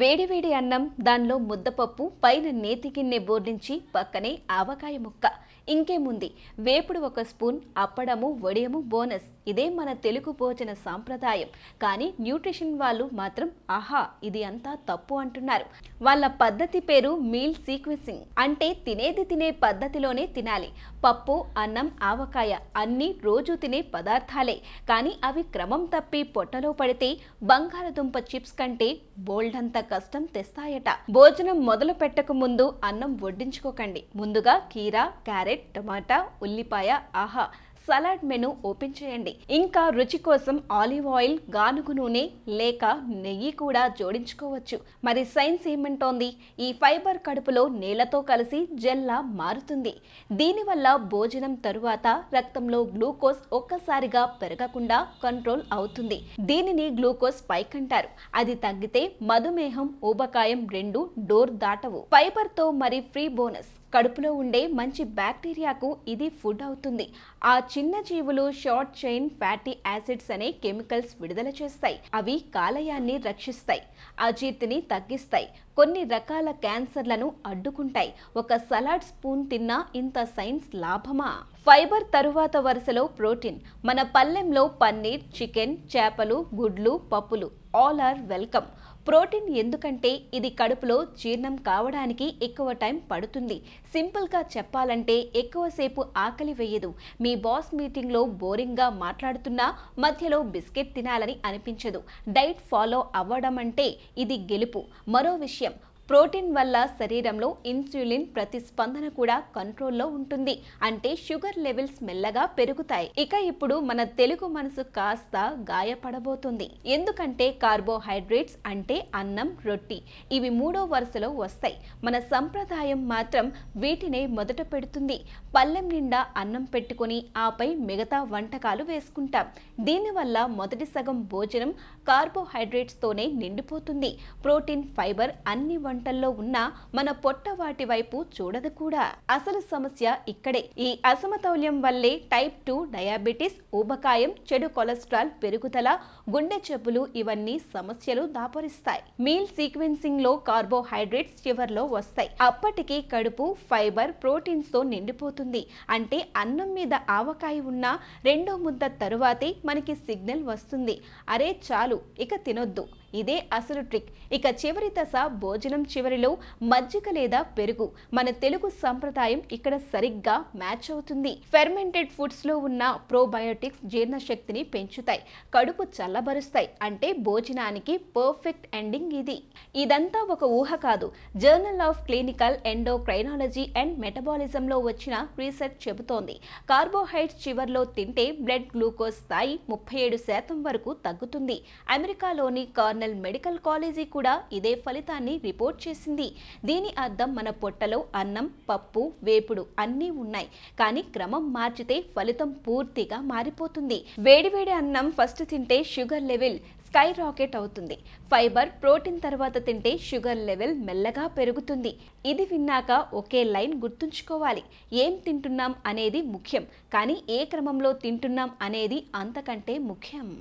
వేడి వేడి అన్నం, దానిలో ముద్దపప్పు, పైన నేతి గిన్నె బోర్లించి పక్కనే ఆవకాయ ముక్క. ఇంకేముంది, వేపుడు ఒక స్పూన్, అప్పడము వడియము బోనస్. ఇదే మన తెలుగు భోజన సాంప్రదాయం. కానీ న్యూట్రిషన్ వాళ్ళు మాత్రం ఆహా ఇది అంతా తప్పు అంటున్నారు. వాళ్ళ పద్ధతి పేరు మీల్ సీక్వెన్సింగ్. అంటే తినేది తినే పద్ధతిలోనే తినాలి. పప్పు, అన్నం, ఆవకాయ అన్నీ రోజు తినే పదార్థాలే. కానీ అవి క్రమం తప్పి పొట్టలో పడితే బంగాళదుంప చిప్స్ కంటే బోల్డంత కష్టం తెస్తాయట. భోజనం మొదలు పెట్టక ముందు అన్నం వడ్డించుకోకండి. ముందుగా కీరా, క్యారెట్, టమాటా, ఉల్లిపాయ, ఆహా సలాడ్ మెను ఓపెన్ చేయండి. ఇంకా రుచి కోసం ఆలివ్ ఆయిల్, గానుగు నూనె లేక నెయ్యి కూడా జోడించుకోవచ్చు. మరి సైన్స్ ఏమంటోంది? ఈ ఫైబర్ కడుపులో నీళ్లతో కలిసి జెల్లా మారుతుంది. దీనివల్ల భోజనం తరువాత రక్తంలో గ్లూకోజ్ ఒక్కసారిగా పెరగకుండా కంట్రోల్ అవుతుంది. దీనిని గ్లూకోజ్ స్పైక్ అంటారు. అది తగ్గితే మధుమేహం, ఊబకాయం రెండు డోర్ దాటవు. ఫైబర్ తో మరి ఫ్రీ బోనస్, కడుపులో ఉండే మంచి బ్యాక్టీరియాకు ఇది ఫుడ్ అవుతుంది. ఆ చిన్న జీవులు షార్ట్ చైన్ ఫ్యాటీ యాసిడ్స్ అనే కెమికల్స్ విడుదల చేస్తాయి. అవి కాలేయాన్ని రక్షిస్తాయి, అజీర్తిని తగ్గిస్తాయి, కొన్ని రకాల క్యాన్సర్లను అడ్డుకుంటాయి. ఒక సలాడ్ స్పూన్ తిన్నా ఇంత సైన్స్ లాభమా? ఫైబర్ తరువాత వరుసలో ప్రోటీన్. మన పల్లెంలో పన్నీర్, చికెన్, చేపలు, గుడ్లు, పప్పులు ఆల్ ఆర్ వెల్కమ్. ప్రోటీన్ ఎందుకంటే ఇది కడుపులో జీర్ణం కావడానికి ఎక్కువ టైం పడుతుంది. సింపుల్గా చెప్పాలంటే ఎక్కువసేపు ఆకలి వేయదు. మీ బాస్ మీటింగ్లో బోరింగ్గా మాట్లాడుతున్నా మధ్యలో బిస్కెట్ తినాలని అనిపించదు. డైట్ ఫాలో అవ్వడం అంటే ఇది గెలుపు. మరో విషయం, ప్రోటీన్ వల్ల శరీరంలో ఇన్సులిన్ ప్రతిస్పందన కూడా కంట్రోల్లో ఉంటుంది. అంటే షుగర్ లెవెల్స్ మెల్లగా పెరుగుతాయి. ఇక ఇప్పుడు మన తెలుగు మనసు కాస్త గాయపడబోతుంది. ఎందుకంటే కార్బోహైడ్రేట్స్ అంటే అన్నం, రొట్టి ఇవి మూడో వరుసలో వస్తాయి. మన సంప్రదాయం మాత్రం వీటినే మొదట పెడుతుంది. పళ్ళెం నిండా అన్నం పెట్టుకుని ఆపై మిగతా వంటకాలు వేసుకుంటాం. దీనివల్ల మొదటి సగం భోజనం కార్బోహైడ్రేట్స్ తోనే నిండిపోతుంది. ప్రోటీన్, ఫైబర్ అన్ని వంటల్లో ఉన్న మన పొట్ట వాటి వైపు చూడదు కూడా. అసలు సమస్య ఇక్కడే. ఈ అసమతౌల్యం వల్లే టైప్ 2 డయాబెటిస్, ఊబకాయం, చెడు కొలెస్ట్రాల్ పెరుగుదల, గుండె జబ్బులు ఇవన్నీ సమస్యలు దాపరిస్తాయి. మీల్ సీక్వెన్సింగ్ లో కార్బోహైడ్రేట్స్ చివర్లో వస్తాయి. అప్పటికి కడుపు ఫైబర్, ప్రోటీన్స్ తో నిండిపోతుంది. అంటే అన్నం మీద ఆవకాయ ఉన్న రెండో ముద్ద తరువాతే మనకి సిగ్నల్ వస్తుంది, అరే చాలు ఇక తినొద్దు. ఇదే అసలు ట్రిక్. ఇక చివరి దశ భోజనం చివరిలో మజ్జిగ లేదా పెరుగు. మన తెలుగు సంప్రదాయం ఇక్కడ సరిగ్గా మ్యాచ్ అవుతుంది. ఫెర్మెంటెడ్ ఫుడ్స్ లో ఉన్న ప్రోబయోటిక్స్ జీర్ణశక్తిని పెంచుతాయి, కడుపు చల్లబరుస్తాయి. అంటే భోజనానికి పర్ఫెక్ట్ ఎండింగ్ ఇది. ఇదంతా ఒక ఊహ కాదు. Journal of clinical endocrinology and metabolism లో వచ్చిన రీసెర్చ్ చెబుతోంది. కార్బోహైడ్రేట్స్ చివర్లో తింటే బ్లడ్ గ్లూకోజ్ స్థాయి 37% వరకు తగ్గుతుంది. అమెరికాలోని కార్నెల్ మెడికల్ కాలేజీ కూడా ఇదే ఫలితాన్ని రిపోర్ట్ చేసింది. దీని అర్థం మన పొట్టలో అన్నం, పప్పు, వేపుడు అన్నీ ఉన్నాయి. కానీ క్రమం మార్చితే ఫలితం పూర్తిగా మారిపోతుంది. వేడివేడి అన్నం ఫస్ట్ తింటే షుగర్ లెవెల్ స్కై రాకెట్ అవుతుంది. ఫైబర్, ప్రోటీన్ తర్వాత తింటే షుగర్ లెవెల్ మెల్లగా పెరుగుతుంది. ఇది విన్నాక ఒకే లైన్ గుర్తుంచుకోవాలి. ఏం తింటున్నాం అనేది ముఖ్యం, కానీ ఏ క్రమంలో తింటున్నాం అనేది అంతకంటే ముఖ్యం.